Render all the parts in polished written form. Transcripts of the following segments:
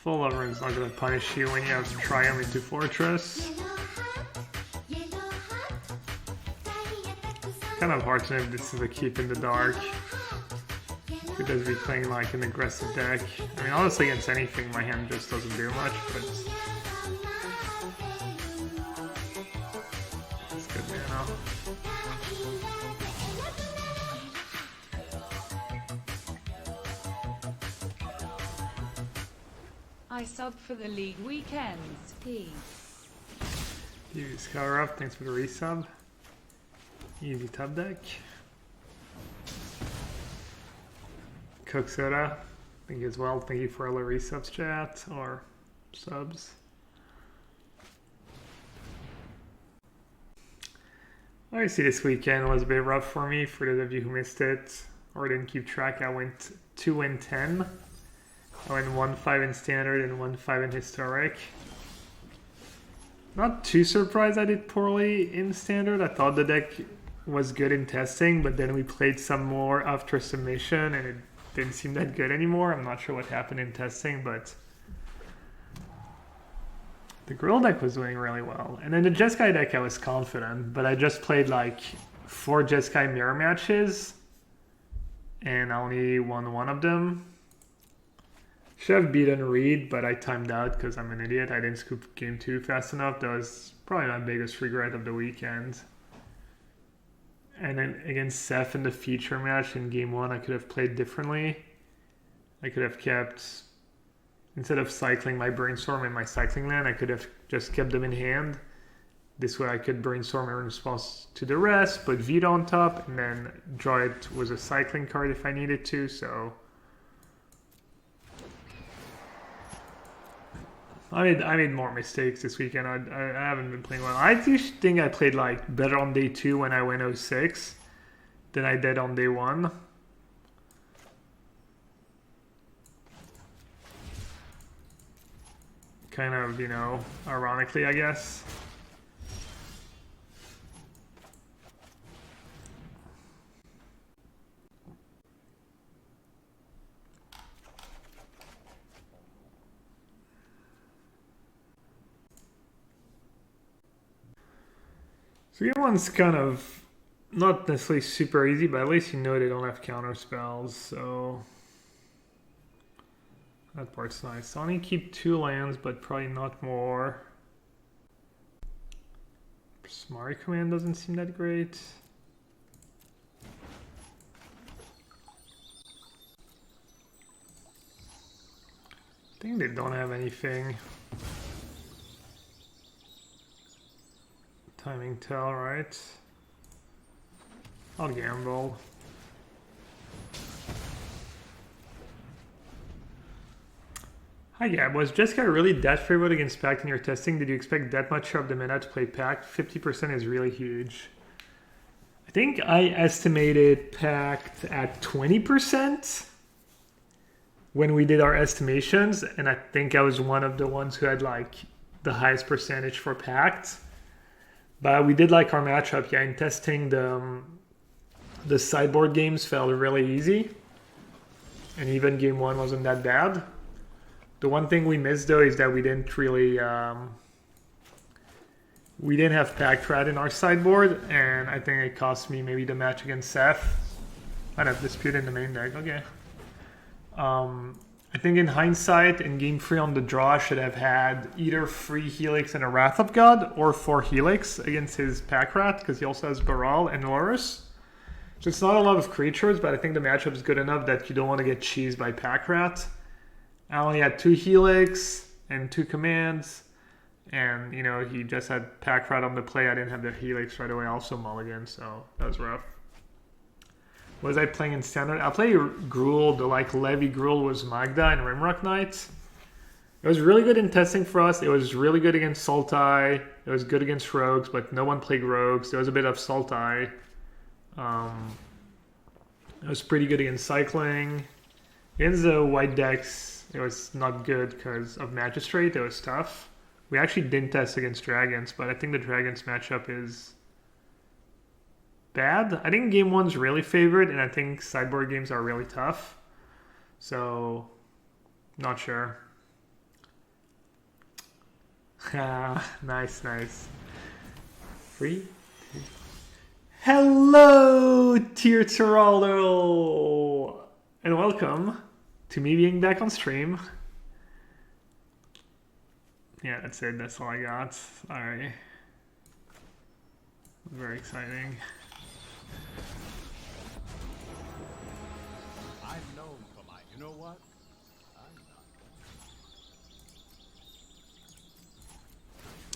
Full Lover is not going to punish you when you have Triumph into Fortress. Kind of hard to know if this is a keep in the dark. Because we're playing like an aggressive deck. I mean, honestly, against anything, my hand just doesn't do much, but it's good mana. I sub for the league weekends. Peace. Use Kaheera, thanks for the resub. Easy tub deck. Cook Soda, thank you as well. Thank you for all the resubs, chat, or subs. Obviously this weekend was a bit rough for me. For those of you who missed it or didn't keep track, I went 2-10. I went 1-5 in Standard and 1-5 in Historic. Not too surprised I did poorly in Standard. I thought the deck was good in testing, but then we played some more after submission and it didn't seem that good anymore. I'm not sure what happened in testing, but the Grill deck was doing really well. And then the Jeskai deck, I was confident, but I just played like 4 Jeskai mirror matches and I only won one of them. Should have beaten Reed, but I timed out because I'm an idiot. I didn't scoop game 2 fast enough. That was probably my biggest regret of the weekend. And then against Seth in the feature match in game 1, I could have played differently. I could have kept, instead of cycling my Brainstorm and my cycling land, I could have just kept them in hand. This way I could Brainstorm in response to the rest, put Vita on top, and then draw it was a cycling card if I needed to, so... I made more mistakes this weekend. I haven't been playing well. I just think I played like better on day 2 when I went 06 than I did on day 1. Kind of, you know, ironically, I guess. So game 1's kind of not necessarily super easy, but at least you know they don't have counter spells, so that part's nice. I only keep 2 lands, but probably not more. Smart Command doesn't seem that great. I think they don't have anything. Timing tell, right? I'll gamble. Hi Gab, was Jeskai really that favorite against Pact in your testing? Did you expect that much of the meta to play Pact? 50% is really huge. I think I estimated Pact at 20% when we did our estimations, and I think I was one of the ones who had like the highest percentage for Pact. But we did like our matchup, yeah, in testing the sideboard games felt really easy. And even game 1 wasn't that bad. The one thing we missed though is that we didn't really, we didn't have Pact Rat in our sideboard, and I think it cost me maybe the match against Seth. I'd have Dispute in the main deck, okay. I think in hindsight, in game 3 on the draw, I should have had either 3 Helix and a Wrath of God, or 4 Helix against his Pack Rat, because he also has Baral and Horus. So it's not a lot of creatures, but I think the matchup is good enough that you don't want to get cheesed by Pack Rat. I only had 2 Helix and 2 commands, and you know, he just had Pack Rat on the play. I didn't have the Helix right away, also mulligan, so that was rough. Was I playing in Standard? I played Gruul, the like Levy Gruul was Magda and Rimrock Knight. It was really good in testing for us. It was really good against Sultai. It was good against Rogues, but no one played Rogues. There was a bit of Sultai. It was pretty good against Cycling. Against the white decks, it was not good because of Magistrate. It was tough. We actually didn't test against Dragons, but I think the Dragons matchup is bad. I think game 1's really favored, and I think sideboard games are really tough. So, not sure. Ah, nice, nice. 3, 2. Hello, Tier Tiralo, and welcome to me being back on stream. Yeah, that's it. That's all I got. Sorry. Very exciting. I'm known for my, you know what?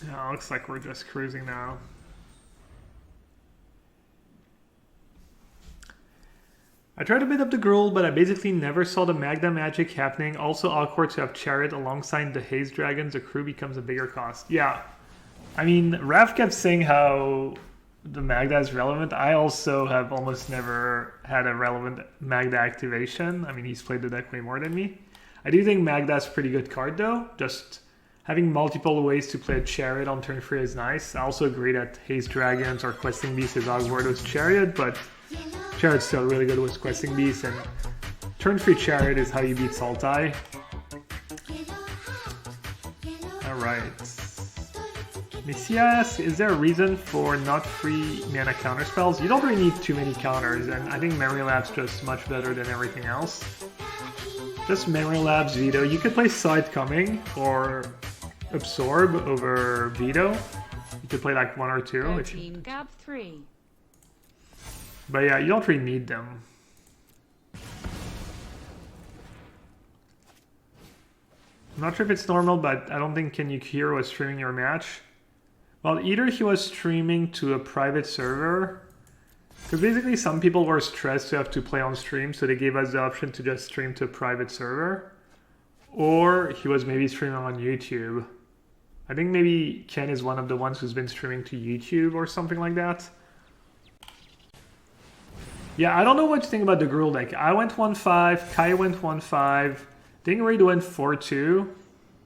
Yeah, looks like we're just cruising now. I tried to bid up the Gruul, but I basically never saw the Magda magic happening. Also awkward to have Chariot alongside the Haze Dragons. The crew becomes a bigger cost. Yeah. I mean, Raph kept saying how the Magda is relevant. I also have almost never had a relevant Magda activation. I mean, he's played the deck way more than me. I do think Magda's a pretty good card, though. Just having multiple ways to play a Chariot on turn 3 is nice. I also agree that Haze Dragons or Questing Beast is awkward with Chariot, but Chariot's still really good with Questing Beast, and turn 3 Chariot is how you beat Sultai. Alright. Missy asks, is there a reason for not free mana counter spells? You don't really need too many counters, and I think Memory Lab's just much better than everything else. Just Memory Lab's Veto. You could play Side Coming or Absorb over Veto. You could play like 1 or 2 if you... Team Gab 3. But yeah, you don't really need them. I'm not sure if it's normal, but I don't think Kaheera was streaming your match. Well, either he was streaming to a private server, because basically some people were stressed to have to play on stream, so they gave us the option to just stream to a private server, or he was maybe streaming on YouTube. I think maybe Ken is one of the ones who's been streaming to YouTube or something like that. Yeah, I don't know what to think about the Gruul deck. I went 1-5, Kai went 1-5, Dingreed went 4-2.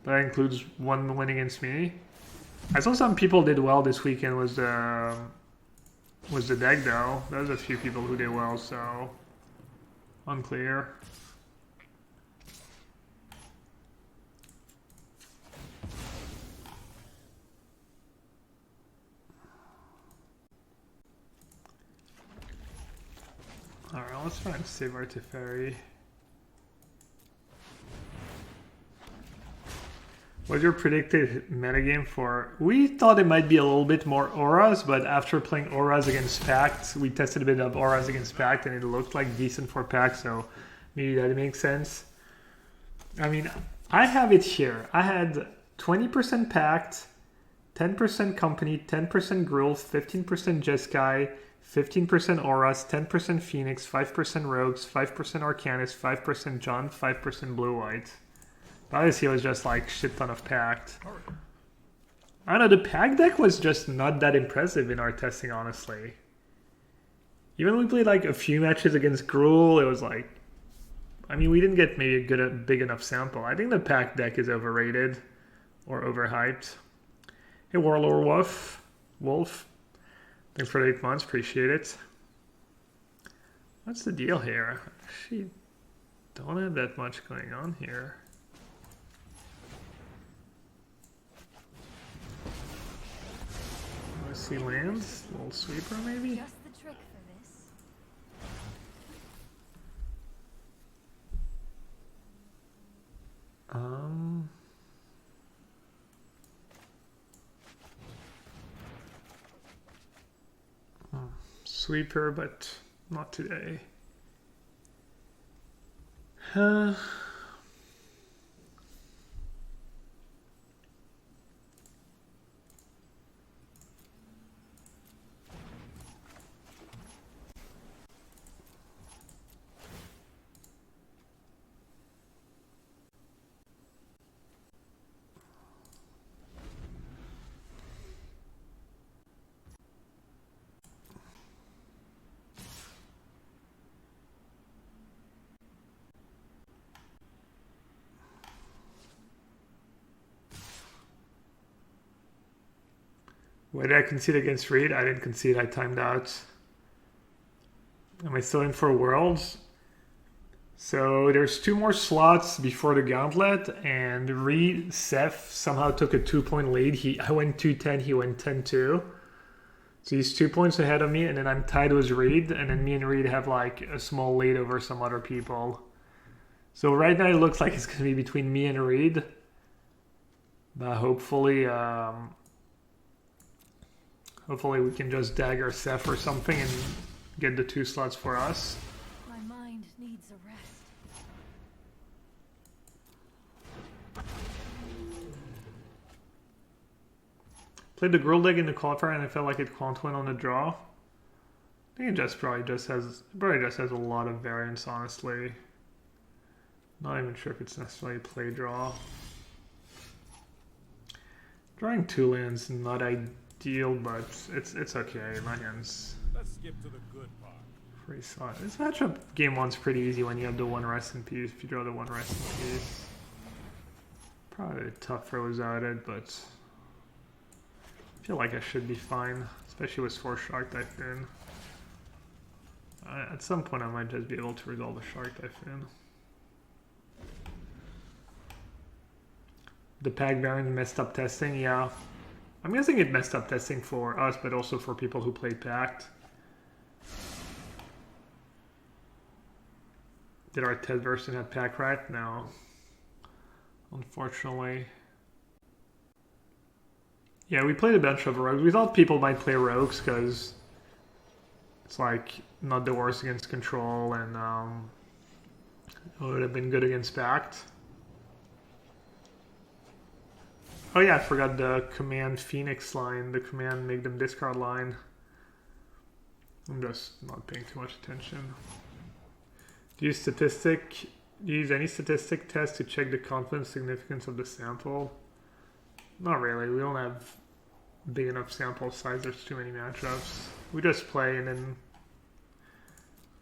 That includes 1 win against me. I saw some people did well this weekend was the deck though. There's a few people who did well, so unclear. Alright, let's try and save our Teferi. What's your predicted metagame for? We thought it might be a little bit more auras, but after playing auras against Pact, we tested a bit of auras against Pact and it looked like decent for Pact, so maybe that makes sense. I mean, I have it here. I had 20% Pact, 10% Company, 10% Gruul, 15% Jeskai, 15% Auras, 10% Phoenix, 5% Rogues, 5% Arcanist, 5% John, 5% Blue-White. Obviously, it was just like shit ton of Pact. I don't know, the Pact deck was just not that impressive in our testing, honestly. Even when we played like a few matches against Gruul, it was like... I mean, we didn't get maybe a big enough sample. I think the Pact deck is overrated or overhyped. Hey, Warlord Wolf. Thanks for the 8 months, appreciate it. What's the deal here? I actually don't have that much going on here. Let's see lands, little sweeper maybe? Just the trick for this. Sweeper, but not today. Why did I concede against Reed? I didn't concede, I timed out. Am I still in for Worlds? So there's 2 more slots before the gauntlet, and Reed Seth somehow took a 2-point lead. I went 2-10, he went 10-2. So he's 2 points ahead of me, and then I'm tied with Reed, and then me and Reed have like a small lead over some other people. So right now it looks like it's going to be between me and Reed. But hopefully we can just dagger Seth or something and get the 2 slots for us. My mind needs a rest. Played the Gruul deck in the qualifier and I felt like it can't win on the draw. I think it probably just has a lot of variance, honestly. Not even sure if it's necessarily play draw. Drawing 2 lands not ideal, but it's okay. My hand's Let's skip to the good part. pretty solid. This matchup game 1's pretty easy when you have the 1 rest in peace. If you draw the 1 rest in peace, probably tougher without it, but I feel like I should be fine, especially with 4 Shark Typhoon. At some point I might just be able to resolve the Shark Typhoon. The pack variant messed up testing, yeah. I'm guessing it messed up testing for us, but also for people who played Pact. Did our test version have Pack right? No. Unfortunately. Yeah, we played a bunch of rogues. We thought people might play rogues because it's like not the worst against control, and it would have been good against Pact. Oh yeah, I forgot the command Phoenix line, the command make them discard line. I'm just not paying too much attention. Do you use any statistic test to check the confidence significance of the sample? Not really. We don't have big enough sample size. There's too many matchups. We just play and then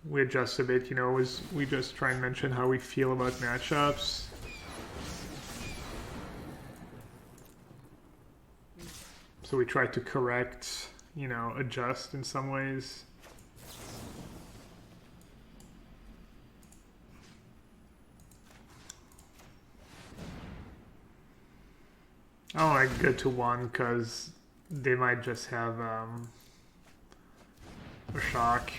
we adjust a bit, you know, we just try and mention how we feel about matchups. So we try to correct, you know, adjust in some ways. I don't like go to 1 because they might just have a shock.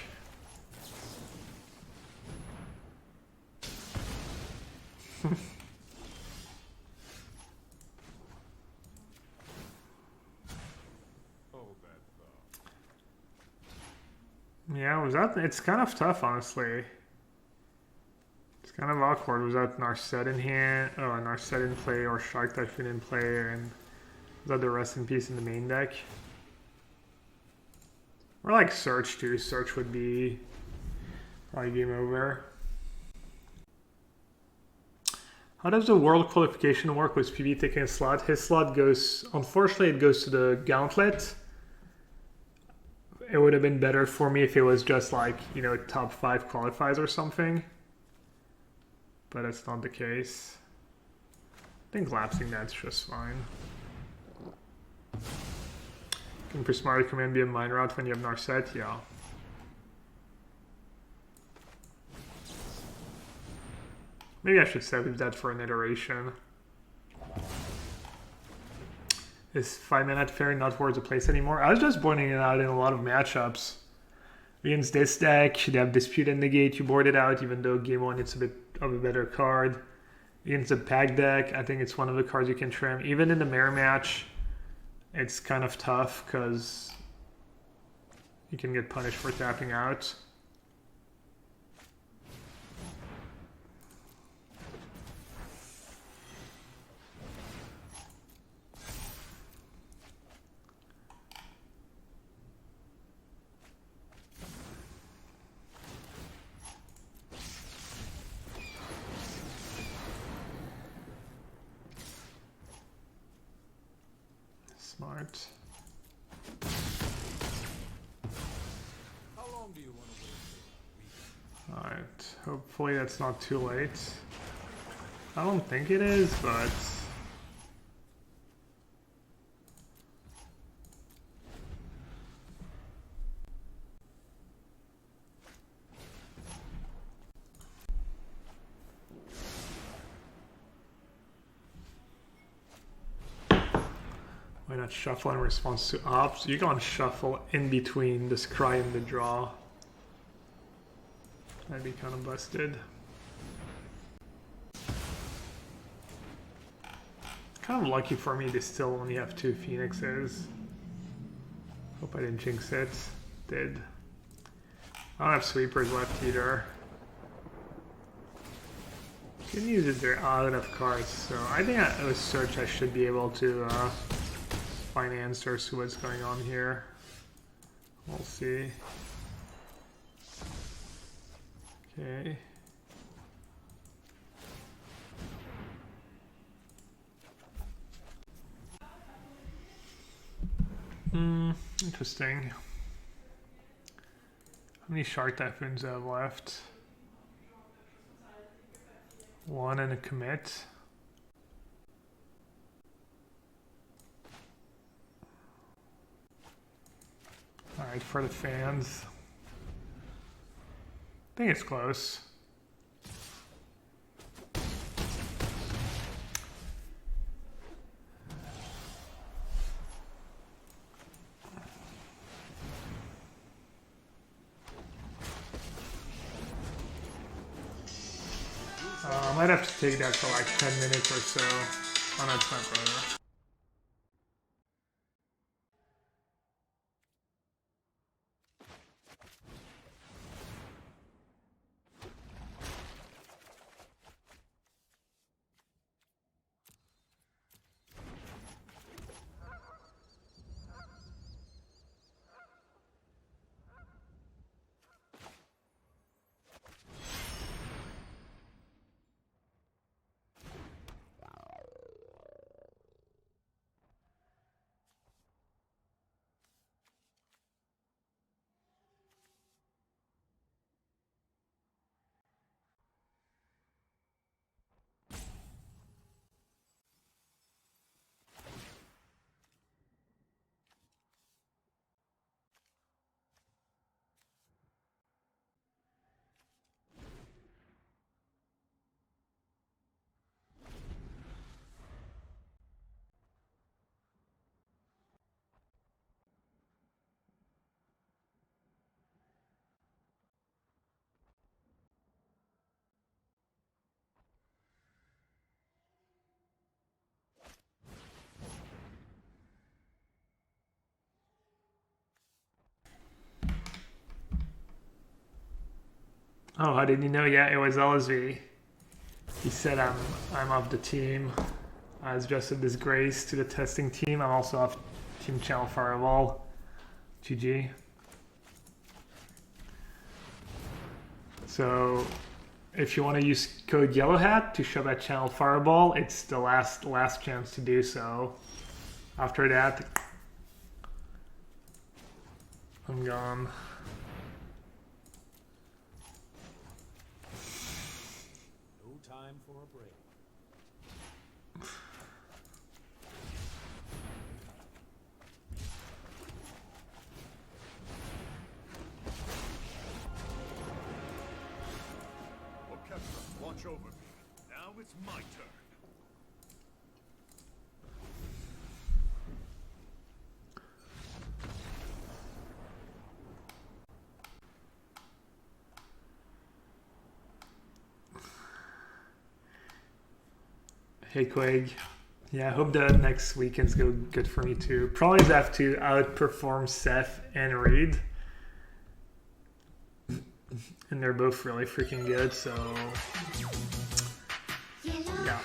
Yeah, it's kind of tough, honestly. It's kind of awkward without Narset in hand, Narset in play, or Shark Typhoon in play, and without the rest in peace in the main deck. Or like Search too. Search would be probably game over. How does the world qualification work with PV taking a slot? His slot goes, unfortunately it goes to the gauntlet. It would have been better for me if it was just like, you know, top 5 qualifies or something. But that's not the case. I think lapsing that's just fine. Can Prismari command be a mine route when you have Narset? Yeah. Maybe I should save that for an iteration. Is 5-mana Fairy not worth a place anymore? I was just pointing it out in a lot of matchups. Against this deck, they have Dispute and Negate, you board it out, even though game 1 it's a bit of a better card. Against the Pack deck, I think it's one of the cards you can trim. Even in the mirror match, it's kind of tough because you can get punished for tapping out. Smart. How long do you want to wait for? Alright, hopefully that's not too late. I don't think it is, but... Why not shuffle in response to ops? You can shuffle in between the scry and the draw. That'd be kind of busted. Kind of lucky for me, they still only have 2 phoenixes. Hope I didn't jinx it. Did. I don't have sweepers left either. Good news is they're out of cards, so I think with search I should be able to find answers to what's going on here. We'll see. Okay. Interesting. How many shark typhoons do I have left? 1 and a commit. Alright, for the fans. I think it's close. I might have to take that for like 10 minutes or so. Oh no, it's my brother. Oh, how did you know? Yeah, it was LSV. He said I'm off the team. It's just a disgrace to the testing team. I'm also off Team Channel Fireball. GG. So if you want to use code yellowhat to shove at Channel Fireball, it's the last chance to do so. After that, I'm gone. Time for a break. Orchestra, watch over me. Now it's my turn. Hey Quig. Yeah, I hope the next weekends go good for me too. Probably have to outperform Seth and Reed. And they're both really freaking good, so yeah.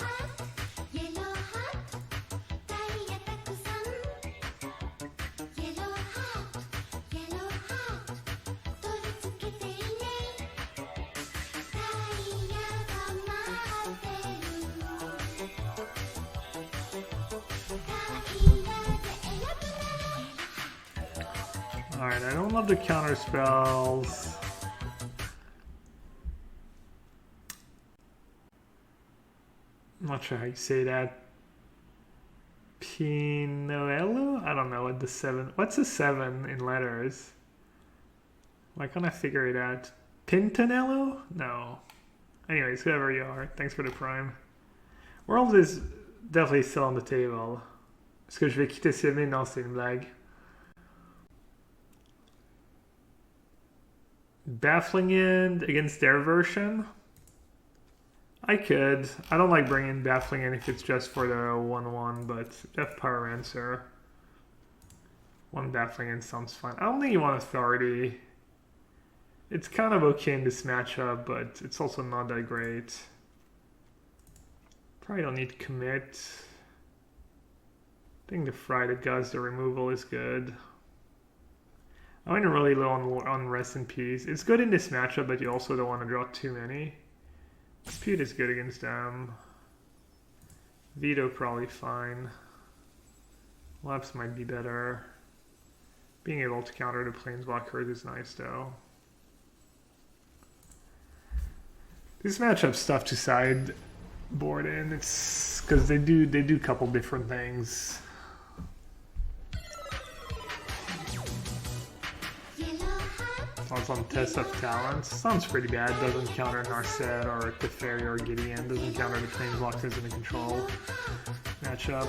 Alright, I don't love the counter spells. I'm not sure how you say that. Pinoello? I don't know what the 7. What's the 7 in letters? Why can't I figure it out? Pintonello? No. Anyways, whoever you are, thanks for the prime. World is definitely still on the table. Est-ce que je vais quitter CME? Non, c'est une blague. Baffling End against their version? I could. I don't like bringing Baffling End if it's just for the 1-1, but Death Pyromancer. One Baffling End sounds fine. I don't think you want Authority. It's kind of okay in this matchup, but it's also not that great. Probably don't need Commit. I think the Fry that does the removal is good. I went really low on Rest in Peace. It's good in this matchup, but you also don't want to draw too many. Dispute is good against them. Veto probably fine. Lapse might be better. Being able to counter the Planeswalkers is nice though. This matchup's tough to sideboard in. It's because they do a couple different things. It's on Test of Talents. Sounds pretty bad. Doesn't counter Narset or Teferi or Gideon. Doesn't counter the Planeswalkers in the control matchup.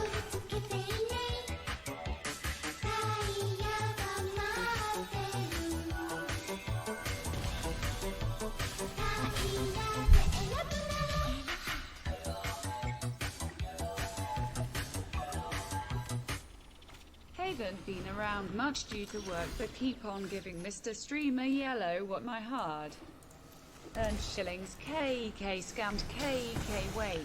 Haven't been around much due to work, but keep on giving Mr. Streamer yellow what my hard earned shillings KK scammed KK wait.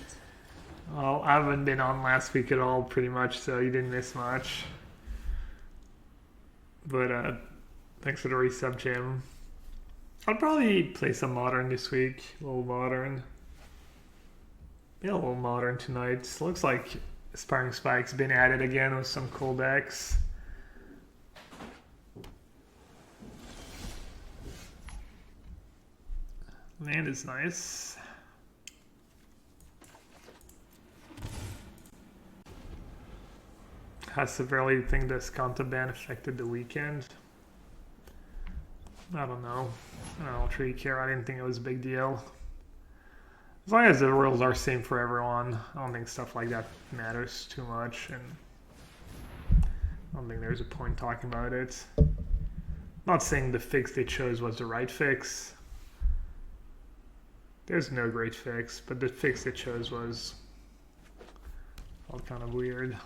Well, I haven't been on last week at all pretty much, so you didn't miss much. But thanks for the resub, Jim. I'll probably play some Modern this week. A little Modern. Yeah, a little Modern tonight. Looks like Aspiring Spike's been added again with some cool decks. Land is nice. How severely do you think this Kanta ban affected the weekend? I don't know. I don't really care. I didn't think it was a big deal. As long as the rules are same for everyone, I don't think stuff like that matters too much, and I don't think there's a point talking about it. I'm not saying the fix they chose was the right fix. There's no great fix, but the fix they chose was all kind of weird.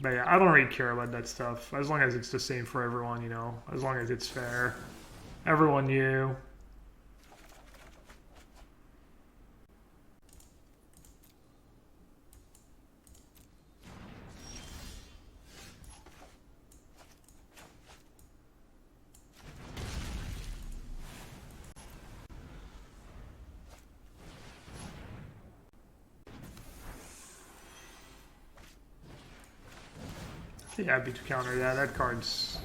But yeah, I don't really care about that stuff. As long as it's the same for everyone, you know. As long as it's fair. Everyone knew. Yeah, happy to counter that. That card's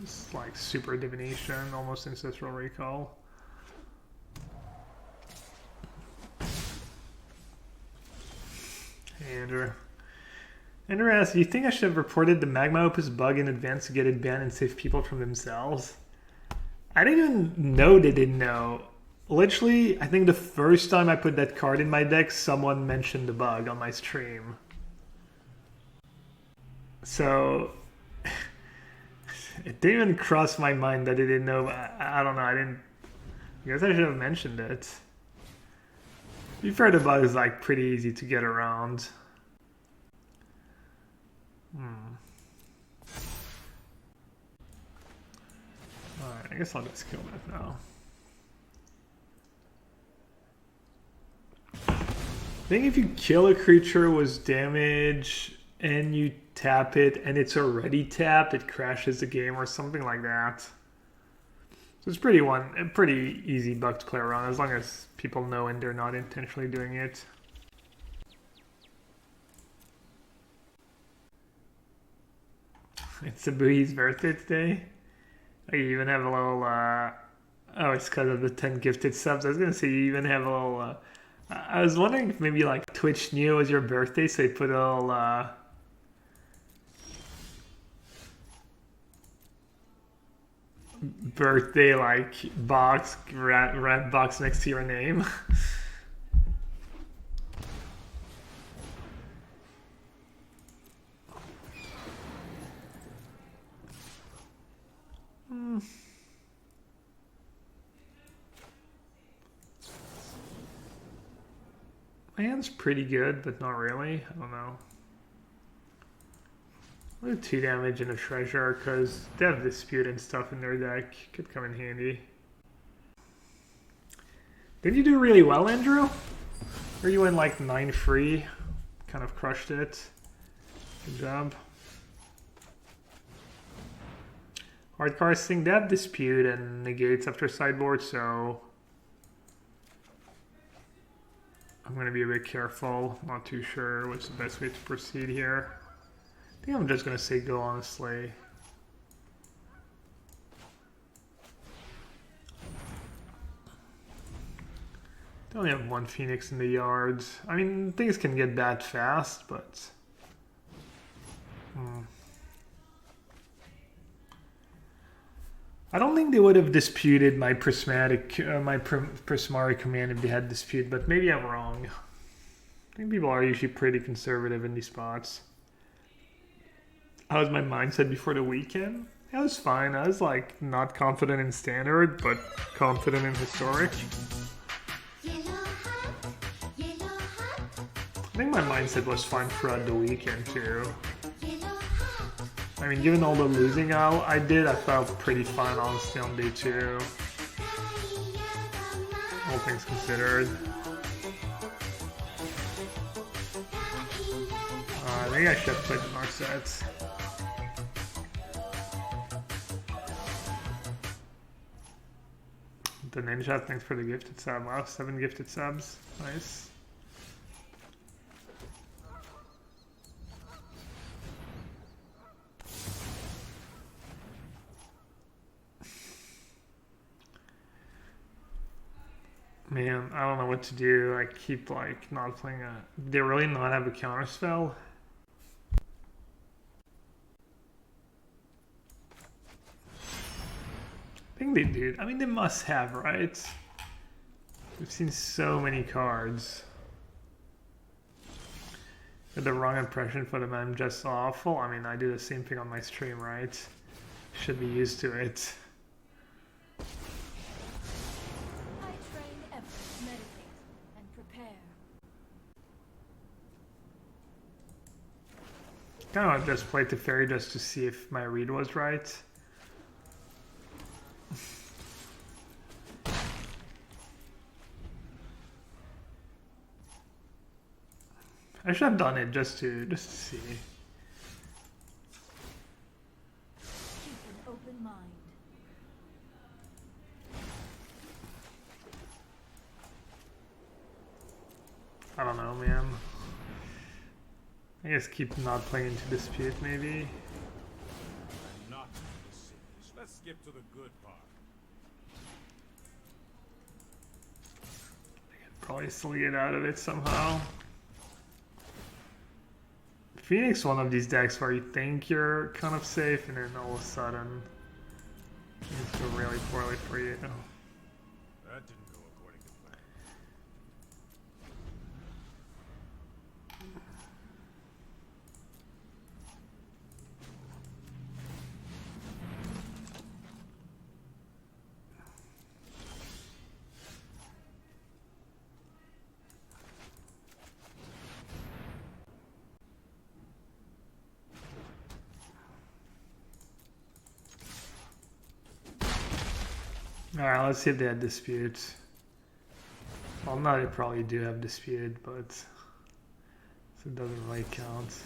it's like super divination, almost ancestral recall. Hey, Andrew. Andrew asks, do you think I should have reported the Magma Opus bug in advance to get it banned and save people from themselves? I didn't even know they didn't know. Literally, I think the first time I put that card in my deck, someone mentioned the bug on my stream. So, it didn't even cross my mind that they didn't know. I don't know, I guess I should have mentioned it. To be fair, the bug is like pretty easy to get around. Alright, I guess I'll just kill that now. I think if you kill a creature with damage and you tap it and it's already tapped, it crashes the game or something like that. So it's a pretty easy bug to play around as long as people know and they're not intentionally doing it. It's Abuhi's birthday today. I even have a little oh, it's because of the 10 gifted subs. I was gonna say you even have a little I was wondering if maybe like Twitch knew it was your birthday, so they put a little birthday like box, red box next to your name. My hand's pretty good, but not really. I don't know. I'll do 2 damage and a treasure, because they have dispute and stuff in their deck. Could come in handy. Did you do really well, Andrew? Or you went like 9-free? Kind of crushed it. Good job. Hard casting, they have dispute and negates after sideboard, so I'm going to be a bit careful. Not too sure what's the best way to proceed here. I think I'm just going to say go, honestly. They only have 1 Phoenix in the yard. I mean, things can get bad fast, but... I don't think they would have disputed my prismatic, my Prismari command if they had dispute, but maybe I'm wrong. I think people are usually pretty conservative in these spots. How was my mindset before the weekend? It was fine. I was like not confident in standard, but confident in historic. I think my mindset was fine throughout the weekend too. I mean, given all the losing out I did, I felt pretty fine honestly on day 2. All things considered. I think I should have played the Mark sets. The Ninja, thanks for the gifted sub. Wow, 7 gifted subs. Nice. Man, I don't know what to do. I keep like not playing a... They really not have a counter spell? I think they do. I mean, they must have, right? We've seen so many cards. Got the wrong impression for them. I'm just awful. I mean, I do the same thing on my stream, right? Should be used to it. Kind of just played to Fairy just to see if my read was right. I should have done it just to see. Keep an open mind. I don't know, man. I guess keep not playing into dispute, maybe. I'm not serious. Let's skip to the good part. Probably still get out of it somehow. Phoenix, one of these decks where you think you're kind of safe, and then all of a sudden things go really poorly for you. That didn't go according to plan. Alright, let's see if they had dispute. Well, no, they probably do have dispute, but so it doesn't really count.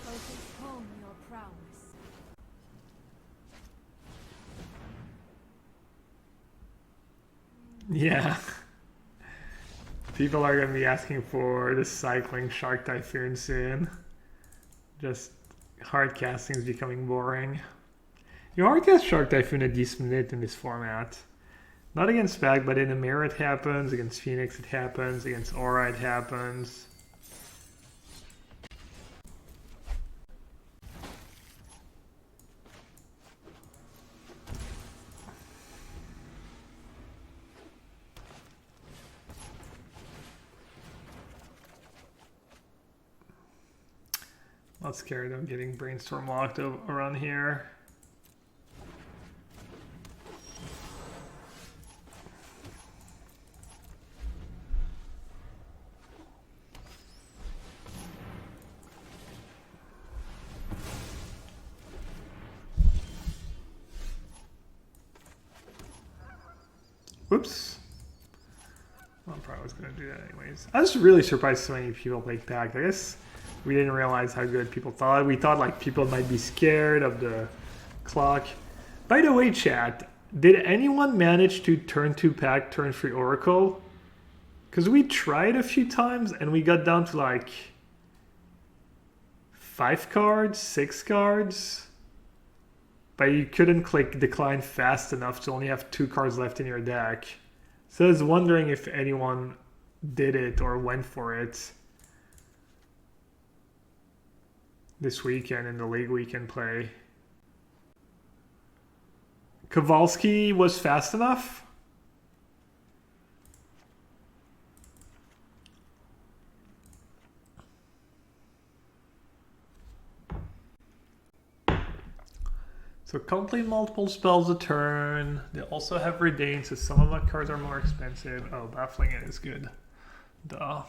Focus home your prowess. Yeah. People are going to be asking for the cycling Shark Typhoon soon. Just hard casting is becoming boring. You hard cast Shark Typhoon a decent minute in this format. Not against Spag, but in a mirror it happens, against Phoenix it happens, against Aura it happens. Not scared of getting brainstorm locked around here. Whoops. Well, I probably was going to do that anyways. I was really surprised so many people played Pact. I guess we didn't realize how good people thought. We thought like people might be scared of the clock. By the way, chat, did anyone manage to turn 2 Pact, turn 3 Oracle? Because we tried a few times and we got down to like 5 cards, 6 cards. But you couldn't click decline fast enough to only have 2 cards left in your deck. So I was wondering if anyone did it or went for it this weekend in the league weekend play. Kowalski was fast enough? So complete multiple spells a turn. They also have Redain, so some of my cards are more expensive. Oh, Baffling It is good. Duh.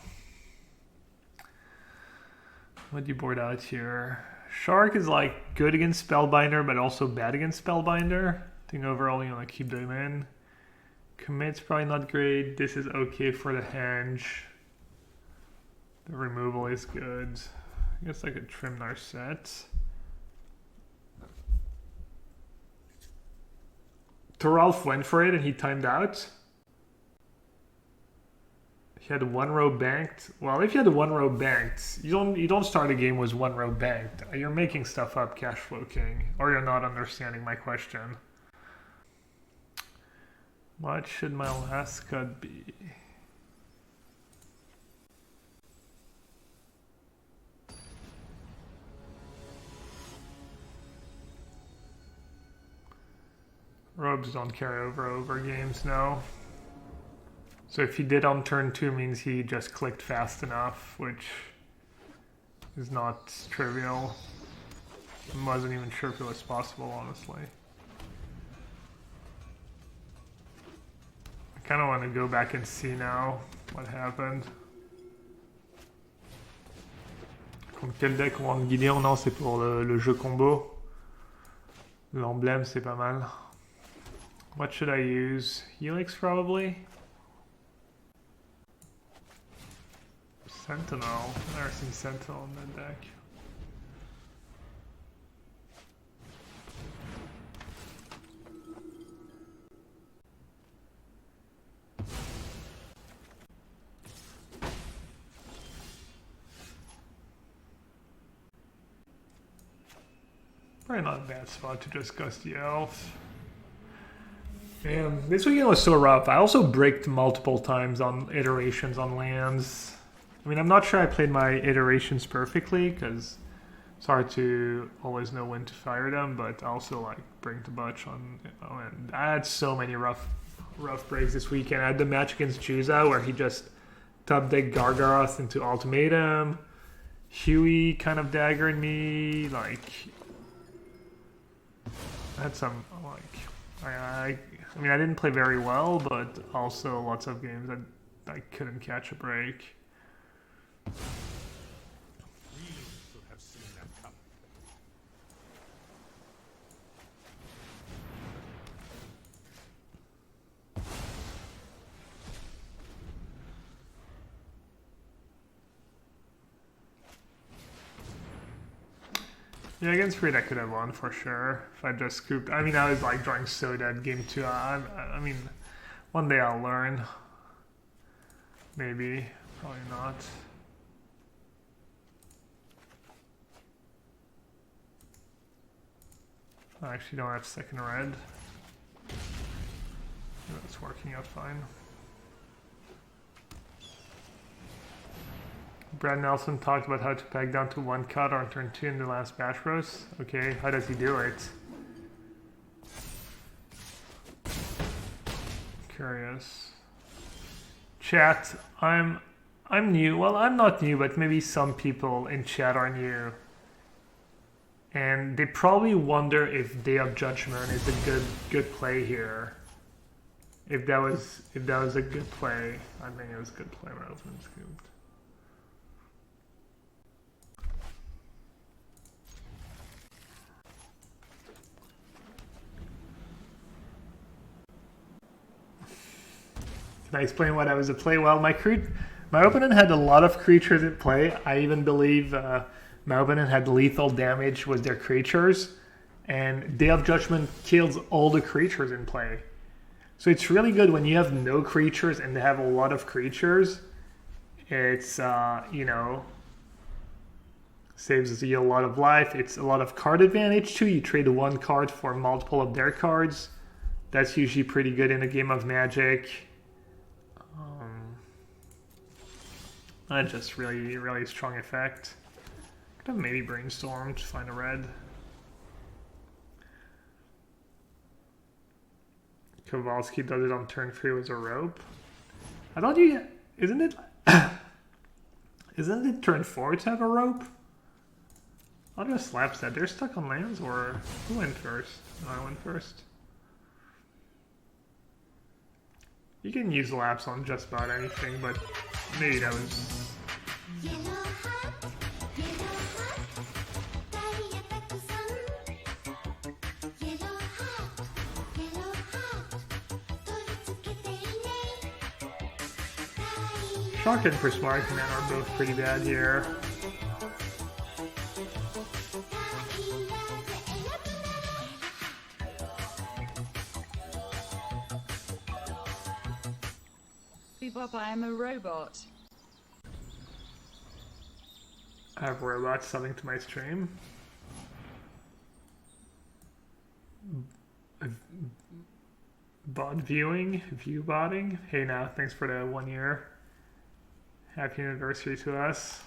What do you board out here? Shark is like good against Spellbinder, but also bad against Spellbinder. I think overall you want to keep them in. Commit's probably not great. This is okay for the Henge. The removal is good. I guess I could trim Narset. Thoralf went for it and he timed out. He had 1 row banked. Well, if you had 1 row banked, you don't start a game with 1 row banked. You're making stuff up, Cashflow King, or you're not understanding my question. What should my last cut be? Robes don't carry over games now. So if he did on turn 2 means he just clicked fast enough, which is not trivial. I wasn't even sure if it was possible, honestly. I kind of want to go back and see now what happened. Contre quel deck on va guider? Non, c'est pour le jeu combo. L'emblème, c'est pas mal. What should I use? Helix, probably? Sentinel. I've never seen Sentinel in that deck. Probably not a bad spot to just Gusty Elf. Man, this weekend was so rough. I also bricked multiple times on iterations on lands. I mean, I'm not sure I played my iterations perfectly because it's hard to always know when to fire them, but I also like bricked a bunch on. Oh, and I had so many rough breaks this weekend. I had the match against Juza where he just top decked Gargaroth into Ultimatum. Huey kind of daggered me. Like, I had some like I mean, I didn't play very well, but also lots of games that I couldn't catch a break. Really should have seen that coming. Yeah, against Reed I could have won for sure if I just scooped. I mean, I was like drawing so dead game 2. I mean, one day I'll learn. Maybe, probably not. I actually don't have second red. That's working out fine. Brad Nelson talked about how to peg down to 1 cut on turn 2 in the last batch roast. Okay, how does he do it? Curious. Chat, I'm new. Well, I'm not new, but maybe some people in chat are new. And they probably wonder if Day of Judgment is a good play here. If that was a good play, I think it was a good play. My opponent's scooped. Can I explain what I was to play? Well, my opponent had a lot of creatures in play. I even believe my opponent had lethal damage with their creatures, and Day of Judgment kills all the creatures in play. So it's really good when you have no creatures and they have a lot of creatures. It's, you know, saves you a lot of life. It's a lot of card advantage too. You trade one card for multiple of their cards. That's usually pretty good in a game of Magic. That's just really, really strong effect. Could have maybe Brainstorm to find a red. Kowalski does it on turn 3 with a rope. I thought you... Isn't it... Isn't it turn 4 to have a rope? I'll just slap that. They're stuck on lands, or... Who went first? No, I went first. You can use laps on just about anything, but maybe that was... Shock and Prismatic Man are both pretty bad here. Bebop, I am a robot. I have robots subbing to my stream. Bot viewing, view botting. Hey now, thanks for the 1 year. Happy anniversary to us.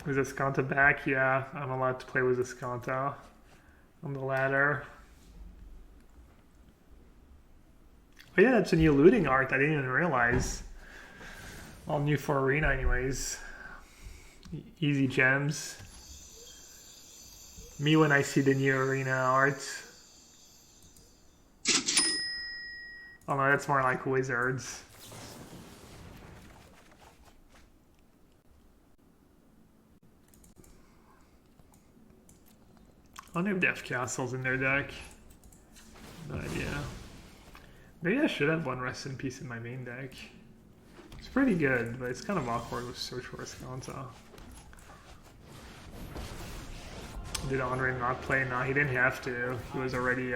Is Escanta back? Yeah, I'm allowed to play with Escanta on the ladder. Oh yeah, that's a new looting art. I didn't even realize. All new for Arena anyways. Easy gems. Me when I see the new Arena art. Oh no, that's more like Wizards. I wonder if they have castles in their deck. No idea. Maybe I should have one Rest in Peace in my main deck. It's pretty good, but it's kind of awkward with Search for Escanta. Did Andre not play? No, he didn't have to. He was already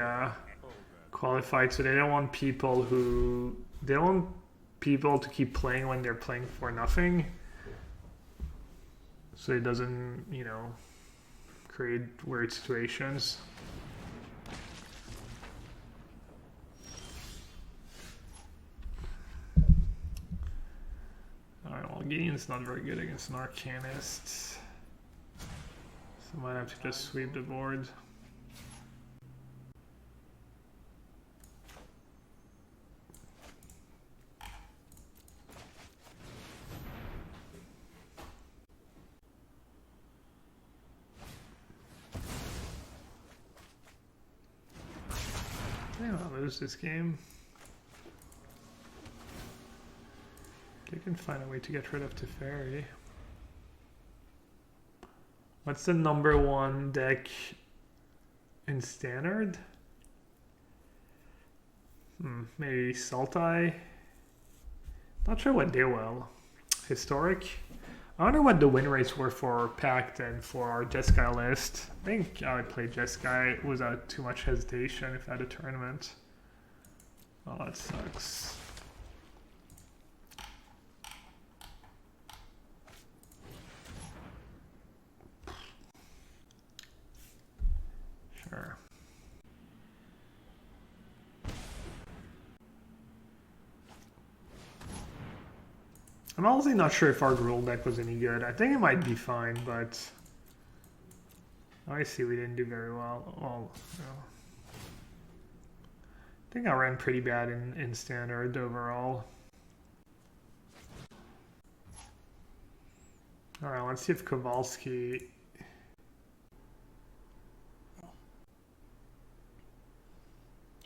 qualified, so they don't want people to keep playing when they're playing for nothing. So it doesn't, you know, create weird situations. Alright, well, Gideon's not very good against an Arcanist. So I might have to just sweep the board. I think I'll lose this game. They can find a way to get rid of Teferi. What's the #1 deck in Standard? Maybe Sultai? Not sure what did well. Historic? I wonder what the win rates were for Pact and for our Jeskai list. I think I would play Jeskai without too much hesitation if I had a tournament. Oh, that sucks. Sure. I'm honestly not sure if our rule deck was any good. I think it might be fine, but I see we didn't do very well. Well, no. I think I ran pretty bad in Standard overall. Alright, let's see if Kowalski...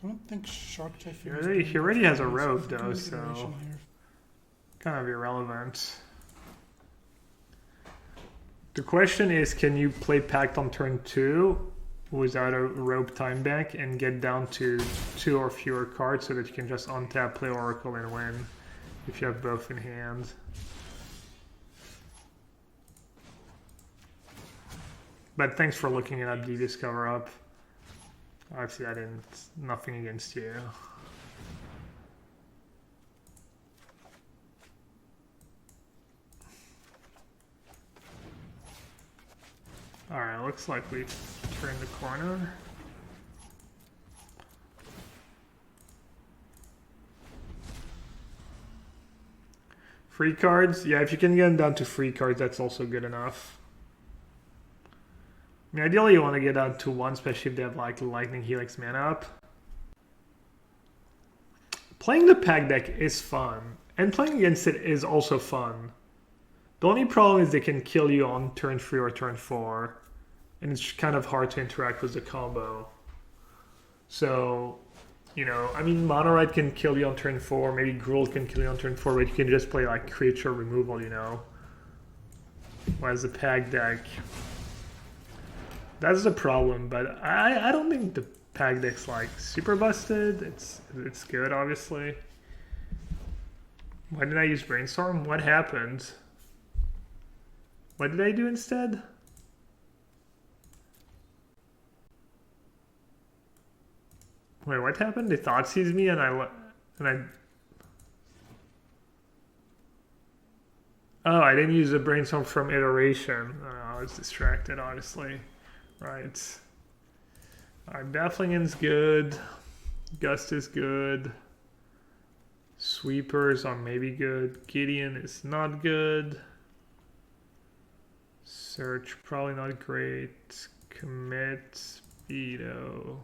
I don't think Shark Typhoon. He already has a rogue though, Good so iteration here. kind of irrelevant. The question is, can you play Pact on turn 2 without a rogue time bank and get down to 2 or fewer cards so that you can just untap, play Oracle and win if you have both in hand? But thanks for looking it up, D-Discover up. Obviously, I didn't. Nothing against you. Alright, looks like we've turned the corner. Free cards? Yeah, if you can get them down to free cards, that's also good enough. I mean, ideally you want to get down to 1, especially if they have like Lightning Helix mana up. Playing the pack deck is fun, and playing against it is also fun. The only problem is they can kill you on turn 3 or turn 4, and it's kind of hard to interact with the combo. So, you know, I mean, Monorite can kill you on turn 4, maybe Gruul can kill you on turn 4, but you can just play like creature removal, you know. Whereas the pack deck... That's the problem, but I don't think the pack deck's like super busted. It's good, obviously. Why did I use Brainstorm? What happened? What did I do instead? Wait, what happened? They thought seized me and I Oh, I didn't use the Brainstorm from iteration. Oh, I was distracted, honestly. Right. Alright, Bafflingen's good. Gust is good. Sweepers are maybe good. Gideon is not good. Search, probably not great. Commit, Speedo.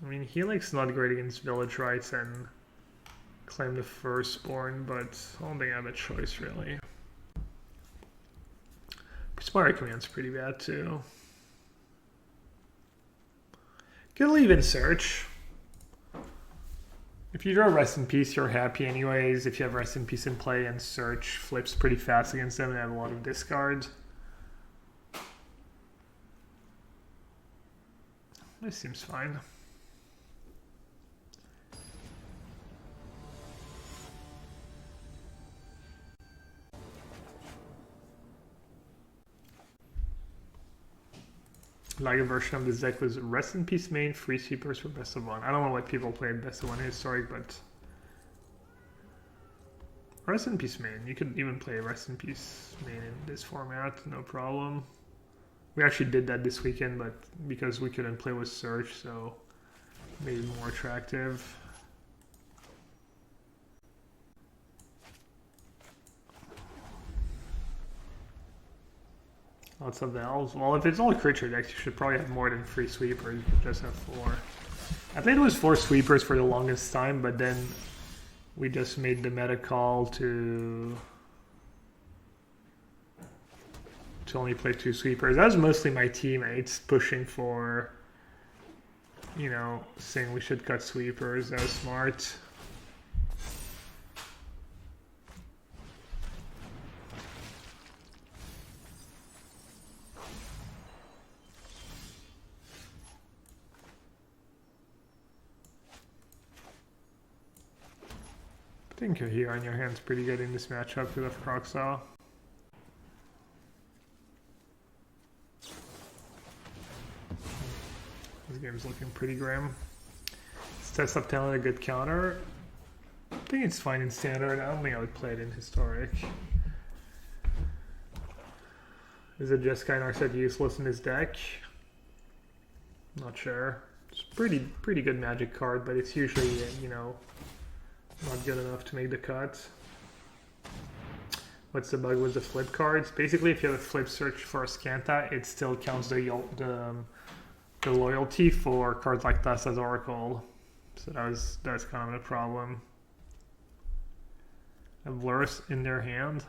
I mean, Helix not great against Village Rights and Claim the Firstborn, but I don't think I have a choice, really. Inspire Command's pretty bad too. Can leave in Search. If you draw Rest in Peace, you're happy anyways. If you have Rest in Peace in play and Search flips pretty fast against them and have a lot of discards. This seems fine. Like a version of this deck was Rest in Peace main, free sweepers for best of 1. I don't know what people play best of 1 historic, but Rest in Peace main. You could even play Rest in Peace main in this format, no problem. We actually did that this weekend, but because we couldn't play with Search, so made it more attractive. Lots of elves. Well, if it's all creature decks, you should probably have more than 3 sweepers. You could just have 4. I think it was 4 sweepers for the longest time, but then we just made the meta call to only play 2 sweepers. That was mostly my teammates pushing for, you know, saying we should cut sweepers. That was smart. I think Kaheera on your hand's pretty good in this matchup with a Croxall. This game's looking pretty grim. Let's test up talent a good counter. I think it's fine in standard. I don't think I would play it in historic. Is it Jeskai Narset useless in his deck? Not sure. It's pretty good magic card, but it's usually, you know, not good enough to make the cut. What's the bug with the flip cards? Basically, if you have a flip search for a Scanta, it still counts the loyalty for cards like Thassa's Oracle. So that's kind of a problem. Have Lurrus in their hand.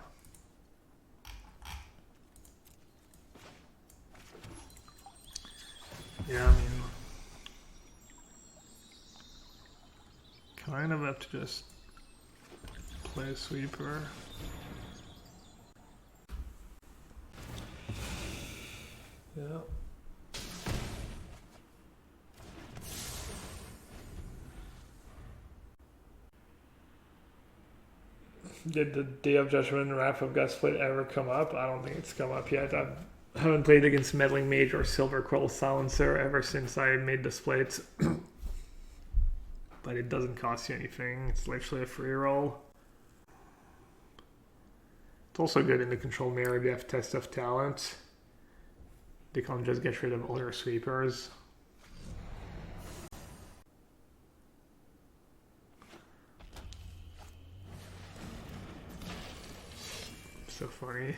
Yeah, I mean, kind of have to just play a sweeper. Yeah. Did the Day of Judgment and Wrath of God split ever come up? I don't think it's come up yet. I haven't played against Meddling Mage or Silver Crow Silencer ever since I made the splits. But it doesn't cost you anything. It's literally a free roll. It's also good in the control mirror if you have Test of Talent. They can't just get rid of all your sweepers. So funny.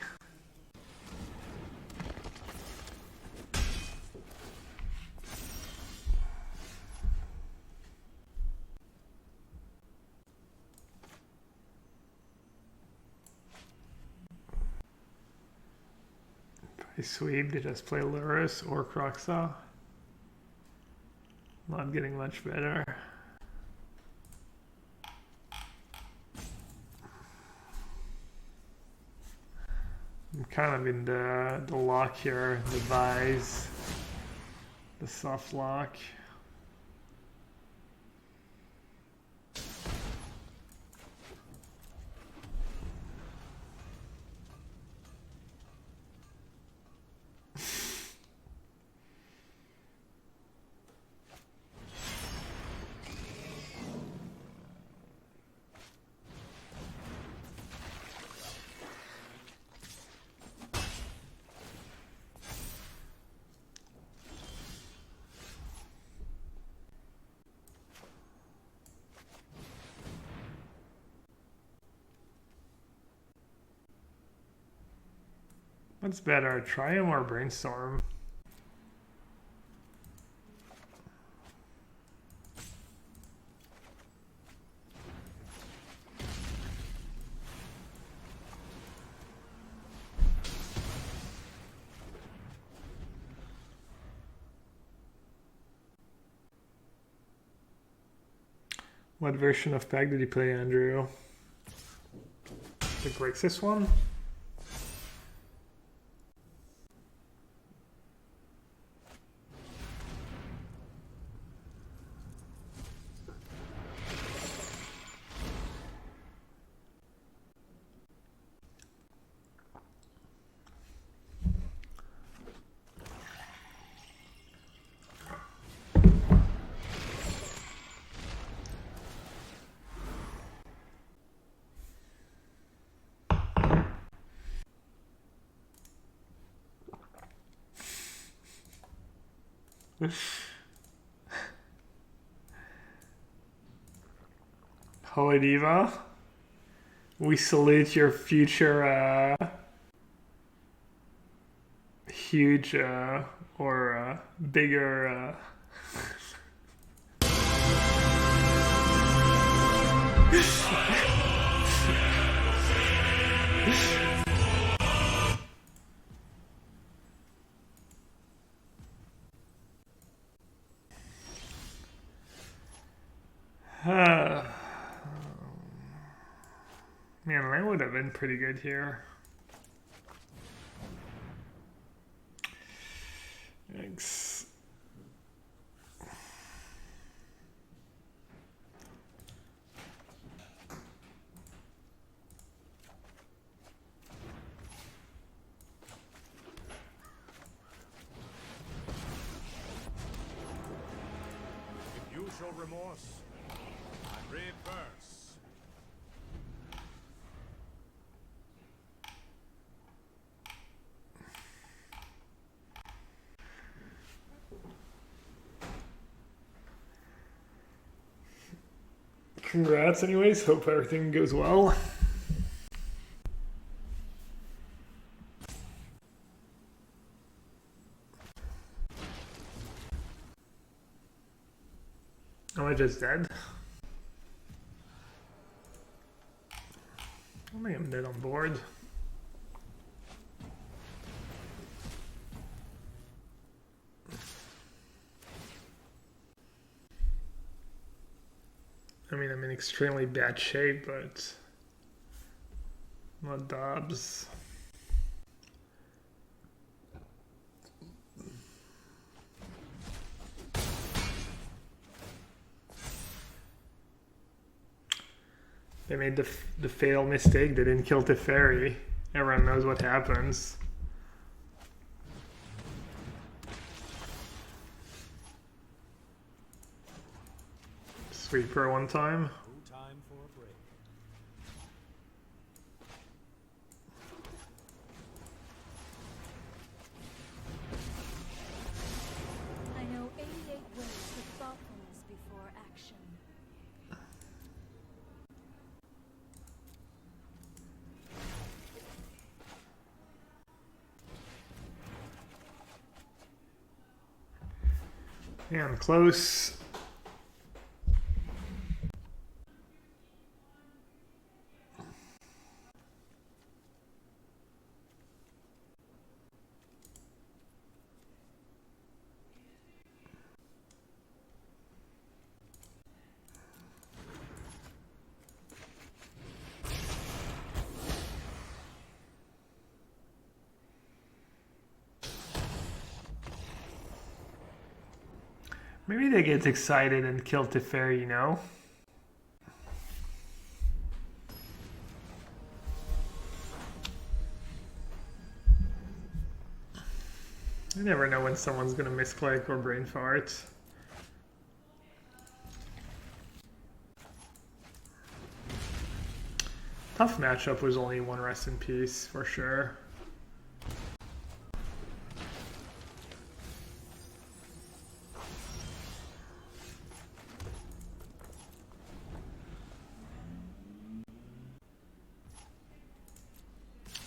If I sweep, they just play Lurus or Croxa. Not getting much better. I'm kind of in the lock here, the vise, the soft lock. What's better, Triumph or Brainstorm? What version of Pack did you play, Andrew? The Grixis one? Hoediva, we salute your future huge or bigger Man, that would have been pretty good here. Thanks. If you show remorse, I reverse. Congrats anyways, hope everything goes well. Am I just dead? I think I'm dead on board. extremely bad shape, but not Dobbs. They made the fatal mistake. They didn't kill Teferi. Everyone knows what happens. Sweeper one time. No time for a break. I know 88 ways to thoughtfulness before action. Yeah, I'm close. Maybe they get excited and kill Teferi, you know? You never know when someone's gonna misclick or brain fart. Tough matchup was only one rest in peace, for sure.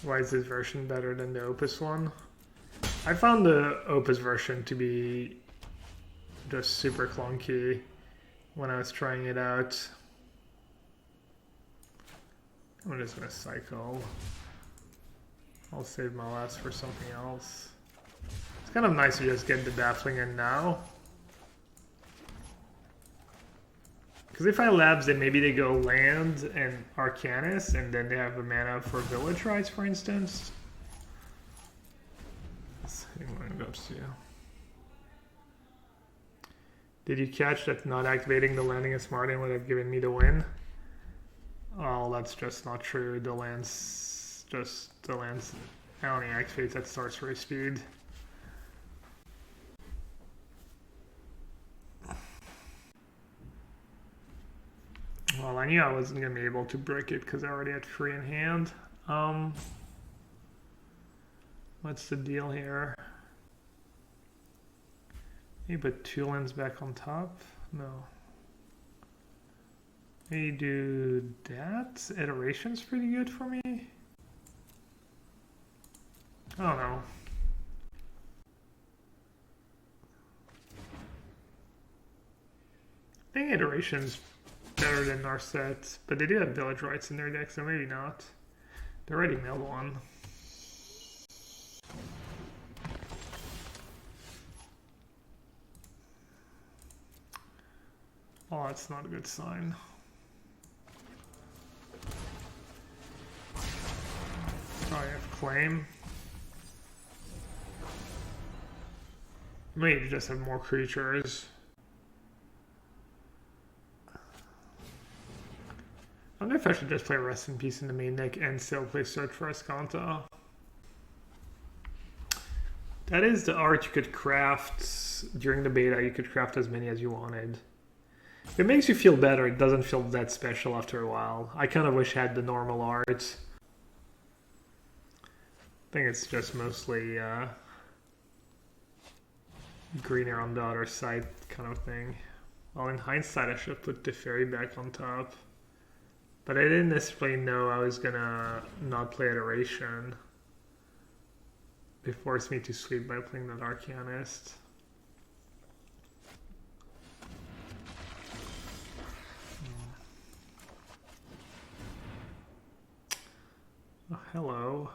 Why is this version better than the Opus one? I found the Opus version to be just super clunky when I was trying it out. I'm just gonna cycle. I'll save my last for something else. It's kind of nice to just get the Baffling in now. Because if I labs, then maybe they go land and Arcanist, and then they have a mana for Village Rites, for instance. Let's see what it goes to. Did you catch that not activating the landing as Martin would have given me the win? Oh, that's just not true. The lands only activates at sorcery speed. Well, I knew I wasn't going to be able to break it because I already had 3 in hand. What's the deal here? Maybe put 2 lands back on top? No. Maybe do that? Iteration's pretty good for me? I don't know. I think Iteration's better than Narset, but they do have Village Rites in their deck, so maybe not. They already milled one. Oh, that's not a good sign. Oh, I have Claim. Maybe just have more creatures. I wonder if I should just play Rest in Peace in the main deck and still play Search for Escanta. That is the art you could craft during the beta. You could craft as many as you wanted. It makes you feel better. It doesn't feel that special after a while. I kind of wish I had the normal art. I think it's just mostly greener on the other side kind of thing. Well, in hindsight, I should have put the fairy back on top. But I didn't necessarily know I was gonna not play Iteration. It forced me to sweep by playing that Arcanist. Oh, hello.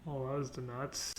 Oh, that was the nuts.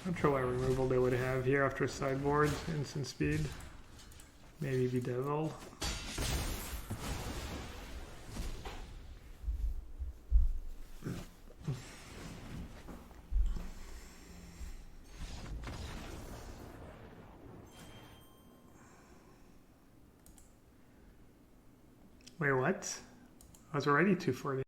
Not sure what removal they would have here after sideboard. Instant speed. Maybe Bedevil. Wait, what? I was already 240.